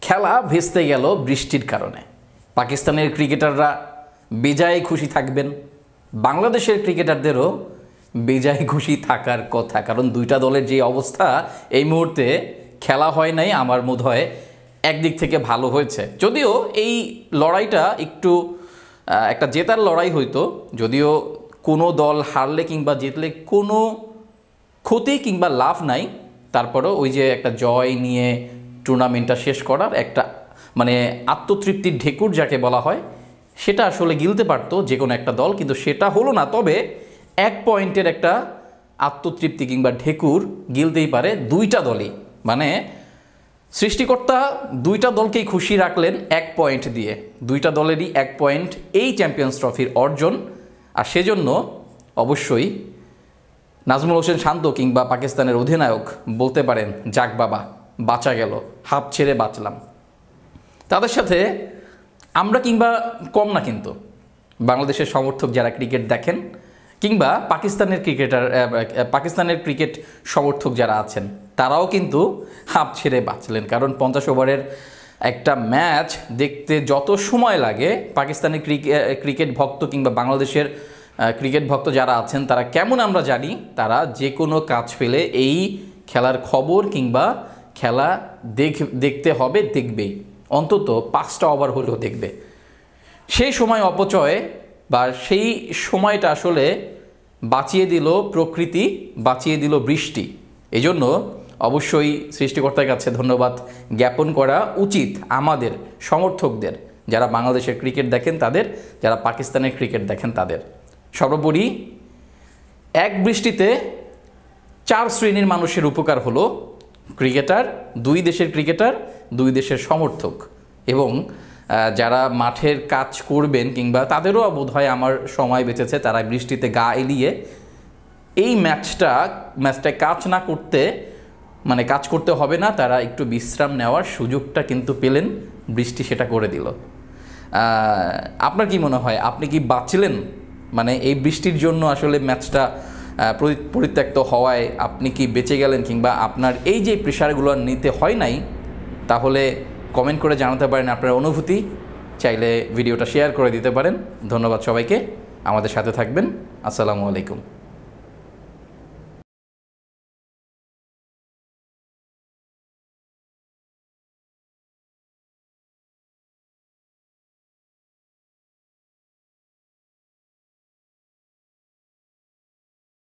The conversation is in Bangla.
খেলা ভেস্তে গেল বৃষ্টির কারণে। পাকিস্তানের ক্রিকেটাররা বেজায় খুশি থাকবেন, বাংলাদেশের ক্রিকেটারদেরও বেজায় খুশি থাকার কথা, কারণ দুইটা দলের যে অবস্থা এই মুহূর্তে খেলা হয় নাই আমার বোধ হয় একদিক থেকে ভালো হয়েছে। যদিও এই লড়াইটা একটু একটা জেতার লড়াই হইতো, যদিও কোনো দল হারলে কিংবা জিতলে কোনো ক্ষতি কিংবা লাভ নাই, তারপরেও ওই যে একটা জয় নিয়ে টুর্নামেন্টটা শেষ করার একটা মানে আত্মতৃপ্তির ঢেকুর যাকে বলা হয়, সেটা আসলে গিলতে পারতো যে কোনো একটা দল, কিন্তু সেটা হলো না। তবে 1 পয়েন্টের একটা আত্মতৃপ্তি কিংবা ঢেকুর গিলতেই পারে দুইটা দলই। মানে সৃষ্টিকর্তা দুইটা দলকেই খুশি রাখলেন 1 পয়েন্ট দিয়ে, দুইটা দলেরই 1 পয়েন্ট এই চ্যাম্পিয়ন্স ট্রফির অর্জন। আর সেজন্য অবশ্যই নাজমুল হোসেন শান্ত কিংবা পাকিস্তানের অধিনায়ক বলতে পারেন, যাক বাবা বাঁচা গেল, হাঁপ ছেড়ে বাঁচলাম। তাদের সাথে আমরা কিংবা কম না, কিন্তু বাংলাদেশের সমর্থক যারা ক্রিকেট দেখেন কিংবা পাকিস্তানের ক্রিকেট সমর্থক যারা আছেন তারাও কিন্তু হাঁপ ছেড়ে বাঁচলেন, কারণ 50 ওভারের একটা ম্যাচ দেখতে যত সময় লাগে, পাকিস্তানের ক্রিকেট ভক্ত কিংবা বাংলাদেশের ক্রিকেট ভক্ত যারা আছেন তারা কেমন আমরা জানি, তারা যে কোনো কাজ ফেলে এই খেলার খবর কিংবা খেলা দেখতে হবে, দেখবেই, অন্তত 5টা ওভার হলেও দেখবে। সেই সময় অপচয় বা সেই সময়টা আসলে বাঁচিয়ে দিল প্রকৃতি, বাঁচিয়ে দিল বৃষ্টি। এজন্য অবশ্যই সৃষ্টিকর্তার কাছে ধন্যবাদ জ্ঞাপন করা উচিত আমাদের সমর্থকদের, যারা বাংলাদেশের ক্রিকেট দেখেন তাদের, যারা পাকিস্তানের ক্রিকেট দেখেন তাদের। সর্বোপরি এক বৃষ্টিতে 4 শ্রেণীর মানুষের উপকার হলো, ক্রিকেটার, 2 দেশের ক্রিকেটার, 2 দেশের সমর্থক, এবং যারা মাঠের কাজ করবেন কিংবা তাদেরও বোধহয় আমার সময় বেঁচেছে, তারা বৃষ্টিতে গা এলিয়ে এই ম্যাচটায় কাজ না করতে মানে কাজ করতে হবে না, তারা একটু বিশ্রাম নেওয়ার সুযোগটা কিন্তু পেলেন, বৃষ্টি সেটা করে দিল। আপনার কি মনে হয়, আপনি কি বাঁচলেন? মানে এই বৃষ্টির জন্য আসলে ম্যাচটা পরিত্যক্ত হওয়ায় আপনি কি বেঁচে গেলেন, কিংবা আপনার এই যে প্রেশারগুলো নিতে হয় নাই? তাহলে কমেন্ট করে জানাতে পারেন আপনার অনুভূতি, চাইলে ভিডিওটা শেয়ার করে দিতে পারেন। ধন্যবাদ সবাইকে, আমাদের সাথে থাকবেন। আসসালামু আলাইকুম।